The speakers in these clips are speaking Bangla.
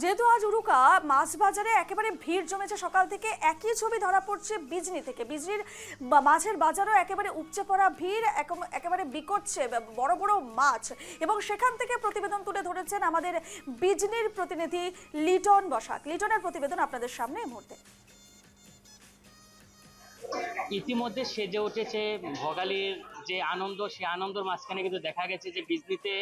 যেহেতু আজ উরুকা, মাছ বাজারে একেবারে ভিড় জমেছে সকাল থেকে। একই ছবি ধরা পড়ছে বিজনি থেকে। বিজনির মাছের বাজারও একেবারে উপচে পড়া ভিড়, একেবারে বিকটছে বড় বড় মাছ। এবং সেখান থেকে প্রতিবেদন তুলে ধরেছেন আমাদের বিজনির প্রতিনিধি লিটন বসাক। লিটনের প্রতিবেদন আপনাদের সামনে এই মুহূর্তে। ইতিমধ্যে সেজে উঠেছে ভোগালীর যে আনন্দ, সেই আনন্দের মাঝখানে কিন্তু দেখা গেছে যে বিজনিতে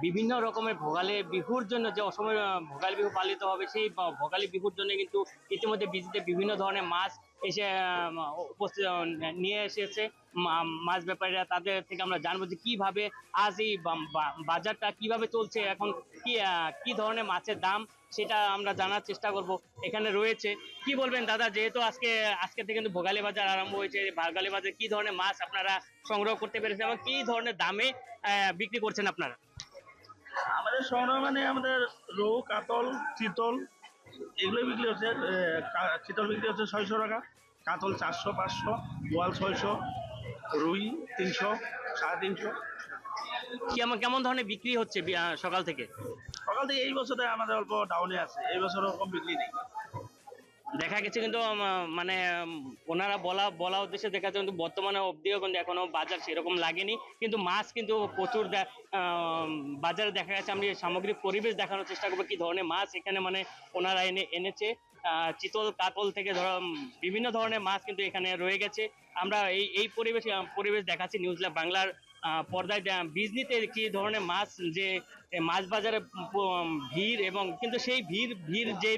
বিভিন্ন রকমের ভোগালী বিহুর জন্য যে অসময় ভোগালী বিহু পালিত হবে, সেই ভোগালী বিহুর জন্য কিন্তু ইতিমধ্যে বিজনিতে বিভিন্ন ধরনের মাছ এসে উপস্থিত নিয়ে এসেছে মাছ ব্যাপারীরা। তাদের থেকে আমরা জানবো যে কিভাবে আজ এই বাজারটা কিভাবে চলছে, এখন কি ধরনের মাছের দাম, সেটা আমরা জানার চেষ্টা করব। এখানে রয়েছে, কি বলবেন দাদা, যেহেতু আজকে থেকে কিন্তু ভোগালী বাজার আরম্ভ হয়েছে, ভোগালী বাজার কি ধরনের মাছ আপনারা সংগ্রহ করতে পেরেছেন এবং কি ধরনের দামে বিক্রি করছেন আপনারা? আমাদের সংগ্রহ মানে আমাদের রৌ, কাতল, চিতল এগুলো বিক্রি হচ্ছে। চিতল বিক্রি হচ্ছে 600 টাকা, কাতল 400, 500, বোয়াল 600, রুই 300, 350। কেমন কেমন ধরনের বিক্রি হচ্ছে সকাল থেকে? সকাল থেকে এই বছরে আমাদের অল্প ডাউনে আছে, এই বছর ওরকম বিক্রি নেই। দেখা গেছে কিন্তু মানে ওনারা বলা উদ্দেশ্যে দেখা যাচ্ছে কিন্তু বর্তমানে অবধিও কিন্তু এখনো বাজার সেরকম লাগেনি, কিন্তু মাছ কিন্তু প্রচুর বাজারে দেখা গেছে। আমি সামগ্রিক পরিবেশ দেখানোর চেষ্টা করবো কি ধরনের মাছ এখানে মানে ওনারা এনেছে। চিতল, কাতল থেকে ধরো বিভিন্ন ধরনের মাছ কিন্তু এখানে রয়ে গেছে। আমরা এই পরিবেশ দেখাচ্ছি নিউজ ল্যাব বাংলার পর্দায়। বিজনিতে কি ধরনের মাছ, যে মাছ বাজারে ভিড়, এবং কিন্তু সেই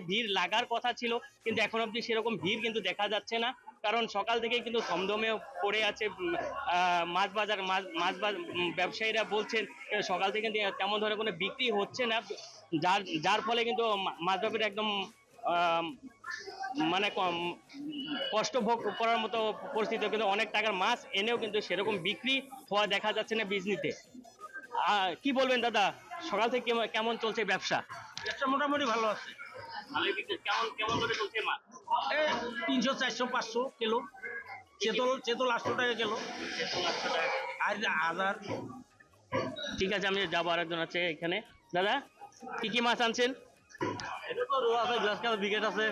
ভিড় লাগার কথা ছিল, কিন্তু এখন অবধি সেরকম ভিড় কিন্তু দেখা যাচ্ছে না। কারণ সকাল থেকে কিন্তু থমথমে পড়ে আছে মাছ বাজার। ব্যবসায়ীরা বলছেন সকাল থেকে কিন্তু তেমন ধরনের কোনো বিক্রি হচ্ছে না, যার ফলে কিন্তু মাছ ব্যাপারী একদম মানে কষ্ট ভোগ করার মতো পরিস্থিতি। কিন্তু অনেক টাকার মাছ এনেও কিন্তু সেরকম বিক্রি হওয়া দেখা যাচ্ছে না বিজনিতে। কি বলবেন দাদা, সকাল থেকে কেমন চলছে ব্যবসা? ব্যবসা মোটামুটি ভালো আছে। ভালোই বিক্রি। কেমন কেমন করে চলছে মাছ? 300, 400, 500 কিলো। চেতল 800 টাকা কিলো, আর 1000। ঠিক আছে, আমি যাবো। আরেকজন আছে এখানে। দাদা, কি কি মাছ আনছেন? এটা তো রো আছে, গ্লাস কাপ, বিকেট আছে।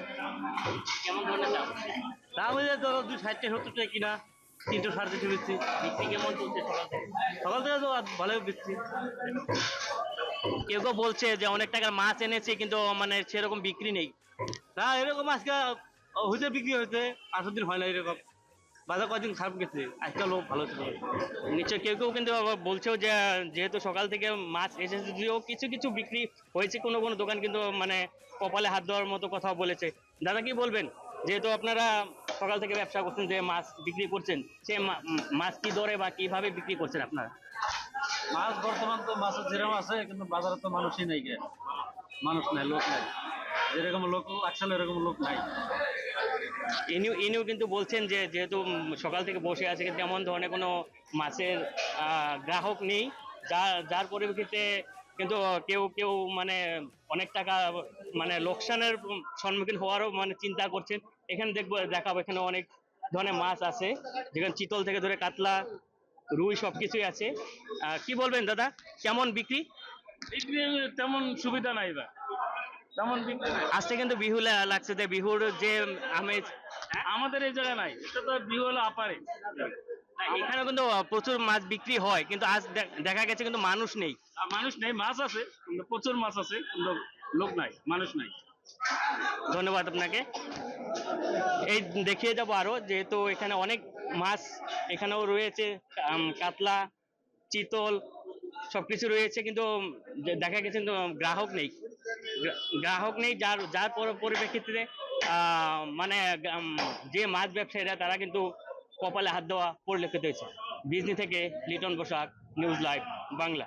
কেমন ধরনের দাম? দাম হয়ে যায় ধরো 260 টাকা, 70 টাকা কিনা, 300, 350 বেচছি। বিক্রি কেমন চলছে সকাল থেকে? সকাল থেকে তো ভালোই বেচছি। কেউ কেউ বলছে যে অনেক টাকার মাছ এনেছে কিন্তু মানে সেরকম বিক্রি নেই। না, এরকম আজকে হইতে বিক্রি হয়েছে, 5 দিন হয় না এরকম। বাজার কয়েকদিন খারাপ গেছে, আজকে লোক ভালো ছিল। নিশ্চয় কেউ কেউ কিন্তু আবার বলছেও যে যেহেতু সকাল থেকে মাছ এসেছে, যদিও কিছু কিছু বিক্রি হয়েছে, কোনো কোনো দোকান কিন্তু মানে কপালে হাত দেওয়ার মতো কথা বলেছে। দাদা, কি বলবেন, যেহেতু আপনারা সকাল থেকে ব্যবসা করছেন, যে মাছ বিক্রি করছেন, সে মাছ কি দরে বা কিভাবে বিক্রি করছেন আপনারা? মাছ বর্তমান তো মাছের যেরকম আছে, কিন্তু বাজারে তো মানুষই নাই, মানুষ নাই, লোক নাই। যেরকম লোক আসলে এরকম লোক নাই। ইনিও কিন্তু বলছেন যে যেহেতু সকাল থেকে বসে আছে, কিন্তু এমন ধরনের কোনো মাছের গ্রাহক নেই, যার পরিপ্রেক্ষিতে কিন্তু কেউ কেউ মানে অনেক টাকা মানে লোকসানের সম্মুখীন হওয়ারও মানে চিন্তা করছেন। এখানে দেখাবো, এখানে অনেক ধরনের মাছ আছে, যেখানে চিতল থেকে ধরে কাতলা, রুই সবকিছুই আছে। কি বলবেন দাদা, কেমন বিক্রি? বিক্রি তেমন সুবিধা নাই বা, তেমন বিক্রি নাই। আজকে কিন্তু বিহু লাগছে, যে বিহুর যে আমেজ আমাদের এই জায়গায় নাই, এটা তো বিহু হলো আপারে। এখানে কিন্তু প্রচুর মাছ বিক্রি হয়, কিন্তু আজ দেখা গেছে কিন্তু মানুষ নেই। মানুষ নেই, মাছ আছে কিন্তু প্রচুর মাছ আছে, কিন্তু লোক নাই, মানুষ নাই। ধন্যবাদ আপনাকে। এই দেখিয়ে যাব আরো, যেহেতু এখানে অনেক মাছ এখানেও রয়েছে, কাতলা, চিতল সবকিছু রয়েছে, কিন্তু দেখা গেছে কিন্তু গ্রাহক নেই, যার যার পরিপ্রেক্ষিতে মানে যে মাছ ব্যবসায়ীরা তারা কিন্তু কপালে হাত দেওয়া পরিলক্ষিত হয়েছে। বিজনি থেকে লিটন বসাক, নিউজ লাইভ বাংলা।